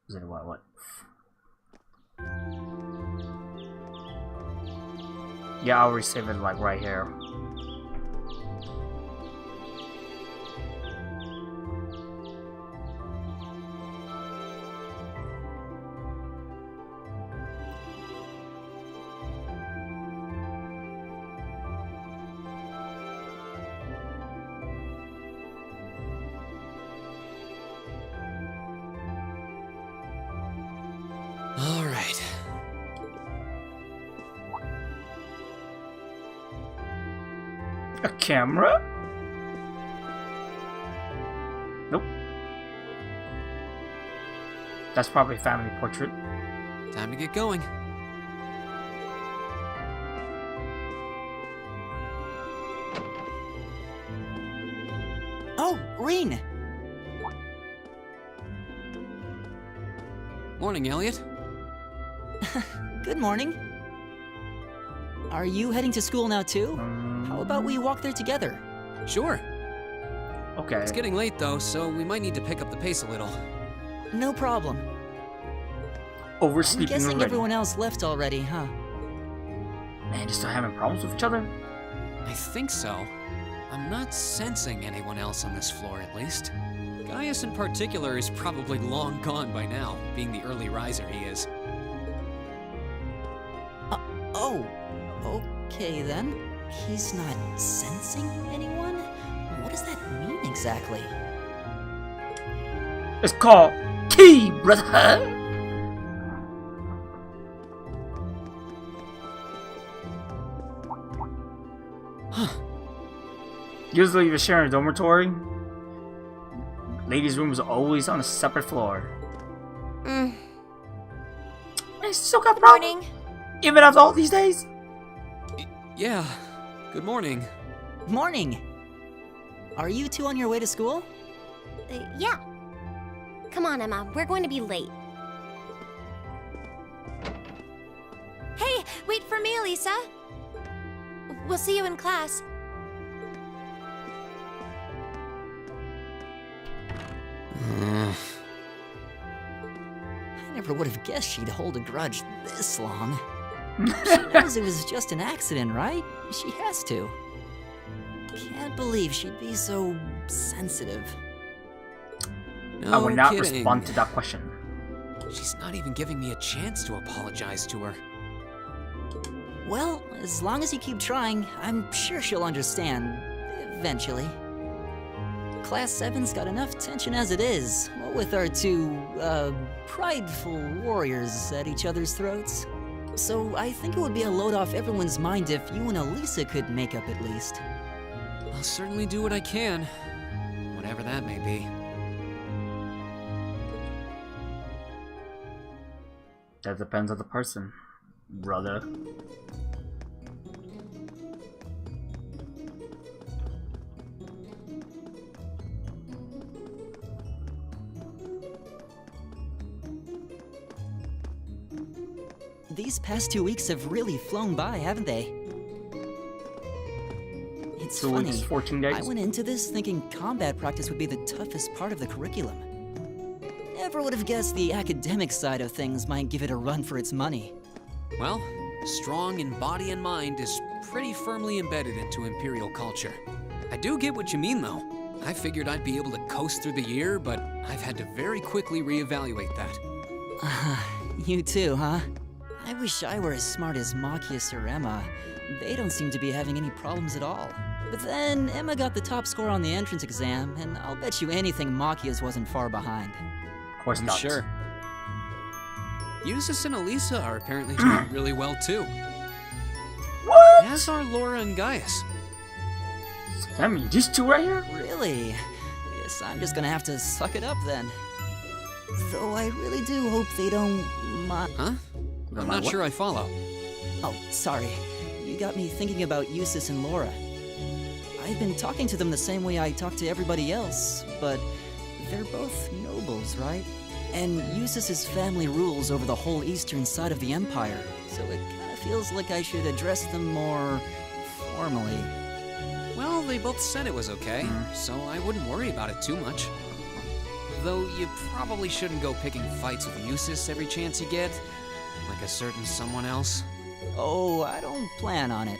Is it what? Yeah, I'll receive it like right here. All right. A camera? Nope. That's probably a family portrait. Time to get going. Oh, Reen! Morning, Elliot. Good morning. Are you heading to school now too? How about we walk there together? Sure. Okay. It's getting late though, so we might need to pick up the pace a little. No problem. I'm Oversleeping guessing already. everyone else left already, huh? Man, just still having problems with each other? I think so. I'm not sensing anyone else on this floor, at least. Gaius in particular is probably long gone by now, being the early riser he is. Oh, okay then. He's not sensing anyone? What does that mean exactly? It's called key, brother. Huh. Usually you're sharing a dormitory. Ladies' room is always on a separate floor. I still got problems. Morning. Even after all these days? Yeah. Good morning. Morning! Are you two on your way to school? Yeah. Come on, Emma. We're going to be late. Hey, wait for me, Alisa. We'll see you in class. I never would have guessed she'd hold a grudge this long. She knows it was just an accident, right? She has to. Can't believe she'd be so sensitive. No I would not kidding. respond to that question. She's not even giving me a chance to apologize to her. Well, as long as you keep trying, I'm sure she'll understand. Eventually. Class 7's got enough tension as it is, what with our two, prideful warriors at each other's throats. So I think it would be a load off everyone's mind if you and Alisa could make up at least. I'll certainly do what I can, whatever that may be. That depends on the person, brother. These past 2 weeks have really flown by, haven't they? It's 2 funny. weeks, 14 days. I went into this thinking combat practice would be the toughest part of the curriculum. Never would have guessed the academic side of things might give it a run for its money. Well, strong in body and mind is pretty firmly embedded into Imperial culture. I do get what you mean, though. I figured I'd be able to coast through the year, but I've had to very quickly reevaluate that. You too, huh? I wish I were as smart as Machias or Emma. They don't seem to be having any problems at all. But then Emma got the top score on the entrance exam, and I'll bet you anything Machias wasn't far behind. Of course I'm not. sure. Eustace and Alisa are apparently doing really well, too. What? As are Laura and Gaius. I mean, these two right here? Really? Guess I'm just gonna have to suck it up then. Though I really do hope they don't mind. Huh? I'm not what? sure I follow. Oh, sorry. You got me thinking about Eustace and Laura. I've been talking to them the same way I talk to everybody else, but they're both nobles, right? And Eustace's family rules over the whole eastern side of the Empire, so it kind of feels like I should address them more formally. Well, they both said it was okay, so I wouldn't worry about it too much. Though you probably shouldn't go picking fights with Eustace every chance you get, like a certain someone else. Oh, I don't plan on it.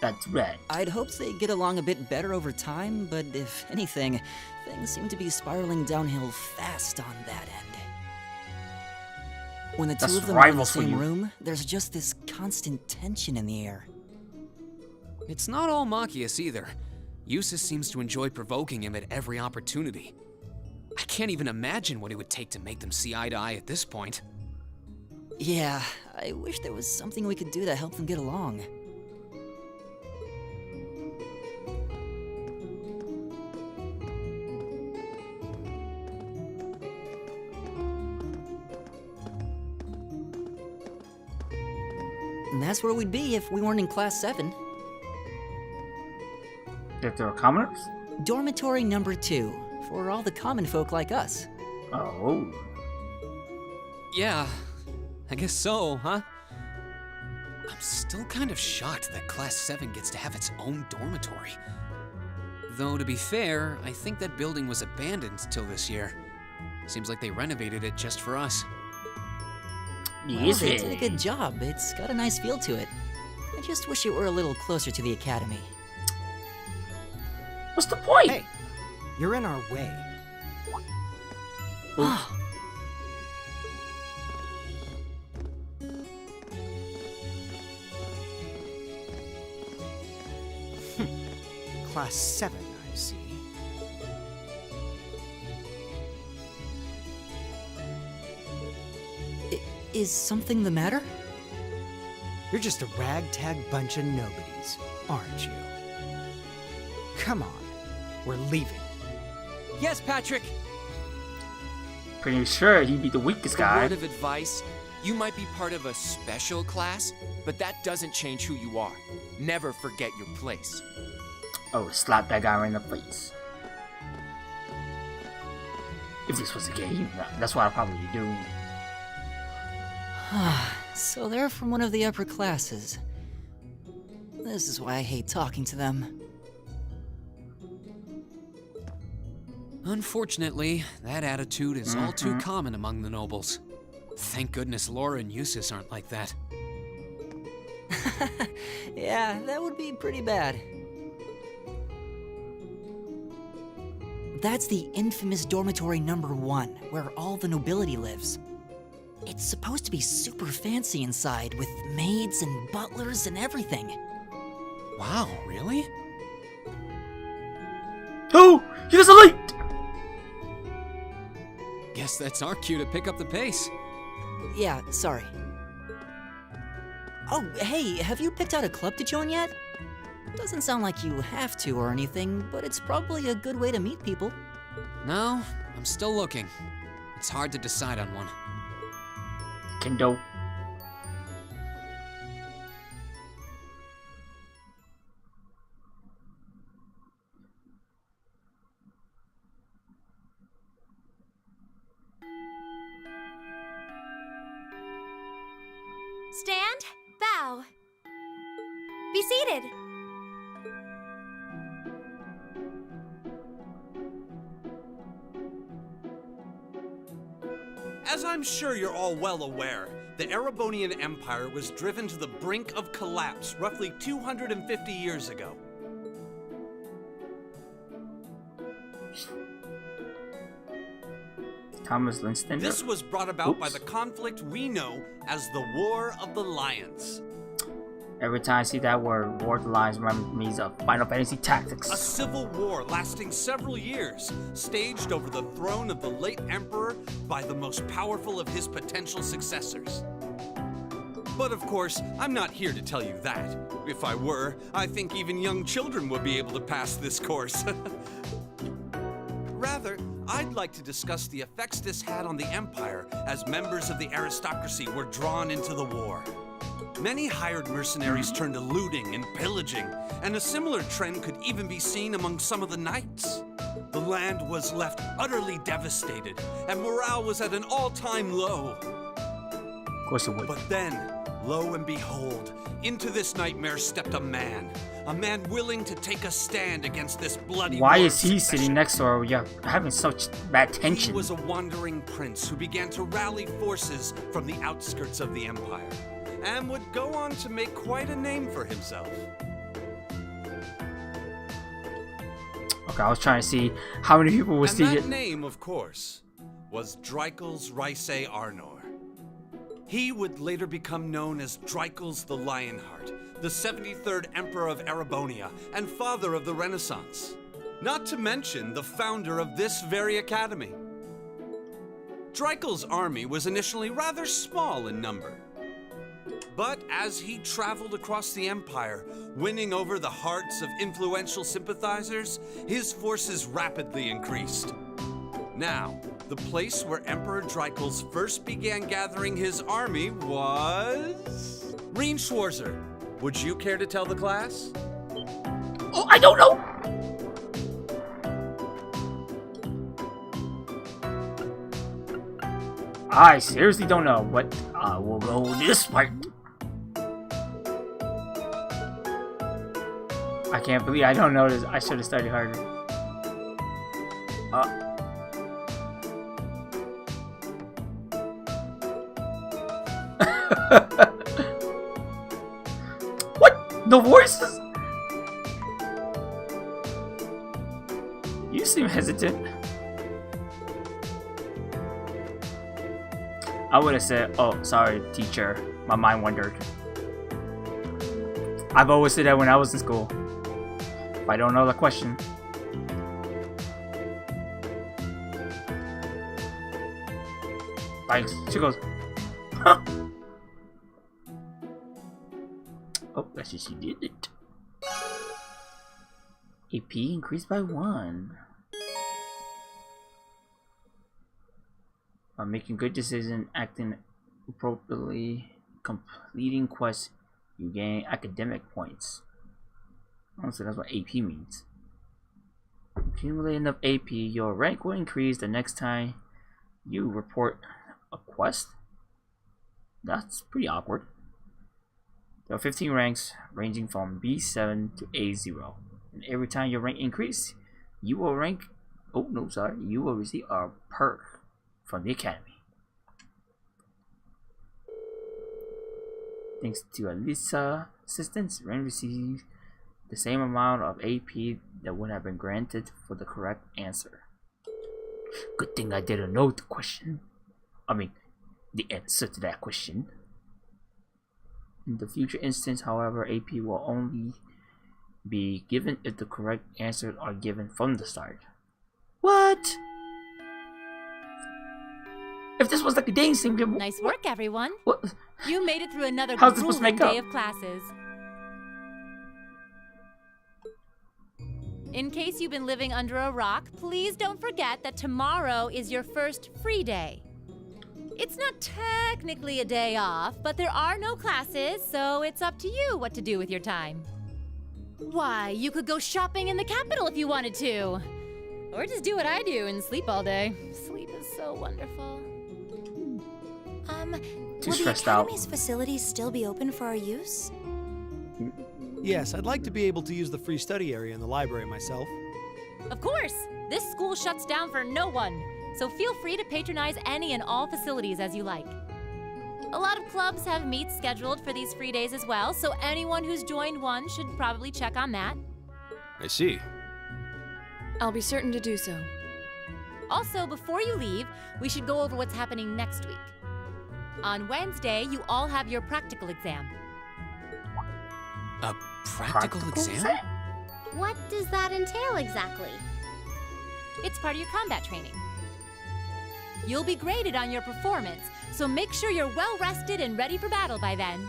That's right. I'd hoped they'd get along a bit better over time, but if anything, things seem to be spiraling downhill fast on that end. When the That's two of them are in the rivals for same you. room, there's just this constant tension in the air. It's not all Machias either. Eustace seems to enjoy provoking him at every opportunity. I can't even imagine what it would take to make them see eye to eye at this point. Yeah, I wish there was something we could do to help them get along. And that's where we'd be if we weren't in Class 7. If there are commoners? Dormitory number 2, for all the common folk like us. Oh. Yeah, I guess so, huh? I'm still kind of shocked that Class 7 gets to have its own dormitory. Though, to be fair, I think that building was abandoned till this year. Seems like they renovated it just for us. Well, they did a good job. It's got a nice feel to it. I just wish it were a little closer to the academy. What's the point? Hey, you're in our way. Class 7, I see. Is something the matter? You're just a ragtag bunch of nobodies, aren't you? Come on, we're leaving. Yes, Patrick. Pretty sure he'd be the weakest A guy. word of advice: you might be part of a special class, but that doesn't change who you are. Never forget your place. Oh, slap that guy right in the face. If this was a game, that's what I'd probably do. So they're from one of the upper classes. This is why I hate talking to them. Unfortunately, that attitude is all too common among the nobles. Thank goodness Laura and Eustace aren't like that. Yeah, that would be pretty bad. That's the infamous dormitory number 1, where all the nobility lives. It's supposed to be super fancy inside, with maids and butlers and everything. Wow, really? Oh, you guys are late! Guess that's our cue to pick up the pace. Yeah, sorry. Oh, hey, have you picked out a club to join yet? Doesn't sound like you have to or anything, but it's probably a good way to meet people. No, I'm still looking. It's hard to decide on one. Kendo. Stand, bow. Be seated. As I'm sure you're all well aware, the Erebonian Empire was driven to the brink of collapse roughly 250 years ago. Thomas Linston. This was brought about by Oops. the conflict we know as the War of the Lions. Every time I see that word, War of the Lions reminds me of Final Fantasy Tactics. A civil war lasting several years, staged over the throne of the late emperor by the most powerful of his potential successors. But of course, I'm not here to tell you that. If I were, I think even young children would be able to pass this course. Rather, I'd like to discuss the effects this had on the Empire as members of the aristocracy were drawn into the war. Many hired mercenaries turned to looting and pillaging, and a similar trend could even be seen among some of the knights. The land was left utterly devastated, and morale was at an all-time low. Of course it would. But then, Lo and behold, into this nightmare stepped a man. A man willing to take a stand against this bloody Why war is he succession. sitting next to her? You're having such bad He tension. was a wandering prince who began to rally forces from the outskirts of the empire, and would go on to make quite a name for himself. Okay, I was trying to see how many people was And that seeing. name, of course, was Dreikels Rysei Arnor. He would later become known as Dreikels the Lionheart, the 73rd Emperor of Erebonia and father of the Renaissance. Not to mention the founder of this very academy. Dreikels' army was initially rather small in number. But as he traveled across the empire, winning over the hearts of influential sympathizers, his forces rapidly increased. Now, the place where Emperor Dreikels first began gathering his army was... Reen Schwarzer, would you care to tell the class? Oh, I don't know. I seriously don't know, but I will go this part. I can't believe I don't know this. I should have studied harder. What? The voices? You seem hesitant. I would have said, oh, sorry, teacher. My mind wandered. I've always said that when I was in school. If I don't know the question. Thanks. She goes, huh. Oh, that's just she did it. AP increased by 1. By making good decisions, acting appropriately, completing quests, you gain academic points. Honestly, that's what AP means. Accumulate enough AP, your rank will increase the next time you report a quest. That's pretty awkward. There are 15 ranks ranging from B7 to A0. And every time your rank increases, you will you will receive a perk from the academy. Thanks to Alisa assistance, Ren receives the same amount of AP that would have been granted for the correct answer. Good thing I didn't know the question. I mean, the answer to that question. In the future instance, however, AP will only be given if the correct answers are given from the start. What? If this was like a dating sim, Nice work, everyone. what? You made it through another How's this supposed to grueling make up? day of classes. In case you've been living under a rock, please don't forget that tomorrow is your first free day. It's not technically a day off, but there are no classes, so it's up to you what to do with your time. Why, you could go shopping in the capital if you wanted to. Or just do what I do and sleep all day. Sleep is so wonderful. Too Will the stressed out. Academy's facilities still be open for our use? Yes, I'd like to be able to use the free study area in the library myself. Of course! This school shuts down for no one, so feel free to patronize any and all facilities as you like. A lot of clubs have meets scheduled for these free days as well, so anyone who's joined one should probably check on that. I see. I'll be certain to do so. Also, before you leave, we should go over what's happening next week. On Wednesday, you all have your practical exam. A practical exam? What does that entail exactly? It's part of your combat training. You'll be graded on your performance, so make sure you're well rested and ready for battle by then.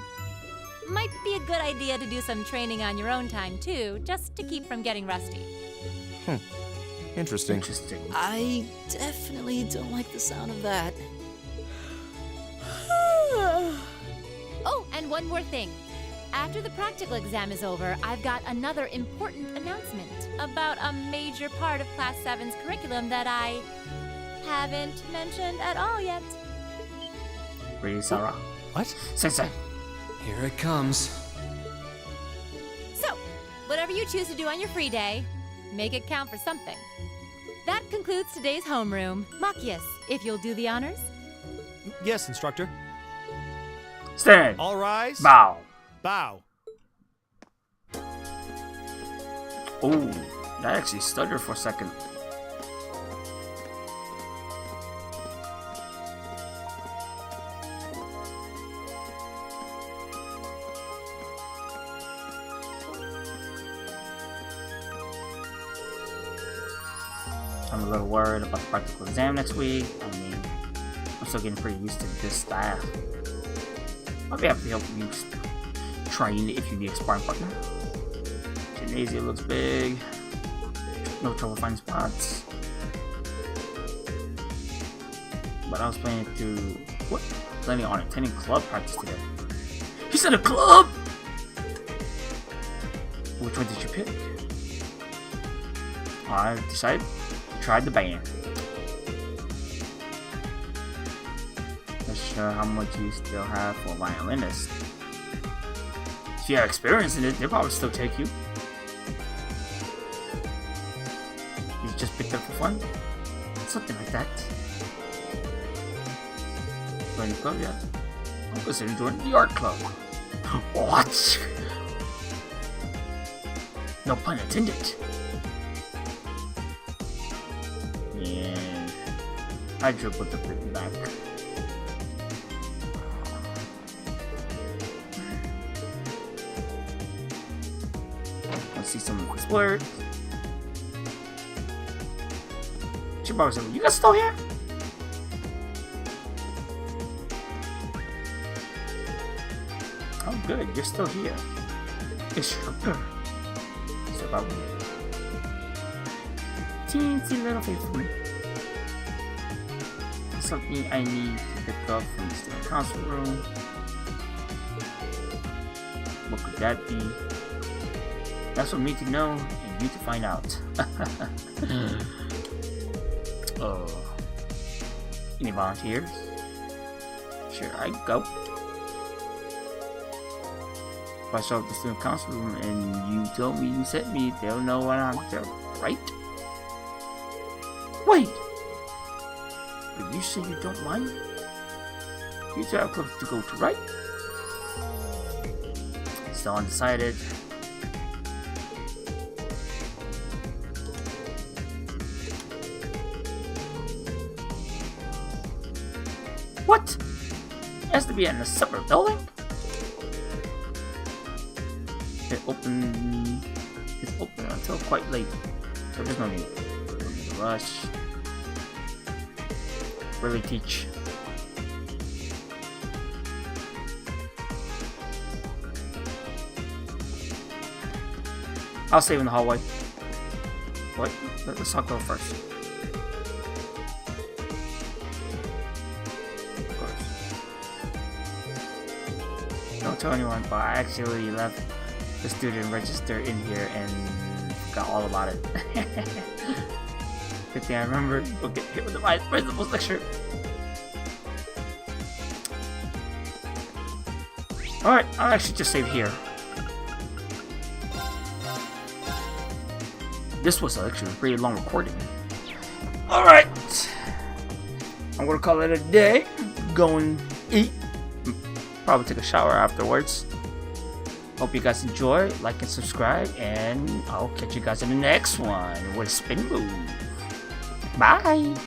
Might be a good idea to do some training on your own time too, just to keep from getting rusty. Interesting. I definitely don't like the sound of that. Oh, and one more thing. After the practical exam is over, I've got another important announcement about a major part of Class 7's curriculum that I haven't mentioned at all yet. Really, Sarah? What? Sensei. Here it comes. So, whatever you choose to do on your free day, make it count for something. That concludes today's homeroom. Machias, if you'll do the honors. Yes, instructor. Stand. All rise. Bow. Bow. Oh, that actually stuttered for a second. I'm a little worried about the practical exam next week. I mean, I'm still getting pretty used to this style. I'll be happy to help you train if you need a sparring partner. Gymnasium looks big. No trouble finding spots. But I was planning to... What? Planning on attending club practice today. He's in a club! Which one did you pick? I decided to try the band. Not sure how much you still have for a violinist. If you have experience in it, they'll probably still take you. You just picked up for fun? Something like that. Join the club yet? I'm considering joining the art club. What? No pun intended. Yeah. I dribbled the bit back. Let's see some of this work. Chibaru said, you guys still here? Oh good, you're still here. Instructor. So about teensy little faithful. Something I need to pick up from the student council room. What could that be? That's for me to know and you to find out. Oh. Any volunteers? Sure, I go. If I show up at the student council room and you told me you sent me, they'll know what I'm there, right? Wait! But you say you don't mind? You tell our clubs to go to, right? Still undecided. What? It has to be in a separate building? It's open until quite late, so there's no need to rush. Really teach. I'll save in the hallway. What? Let's talk about first. Of course. Don't tell anyone, but I actually left the student register in here and forgot all about it. Good thing I remember. We'll get hit with the vice principal's lecture. Alright, I'll actually just save here. This was actually a pretty long recording. Alright. I'm gonna call it a day. Go and eat. Probably take a shower afterwards. Hope you guys enjoy, like and subscribe, and I'll catch you guys in the next one with a spin move. Bye!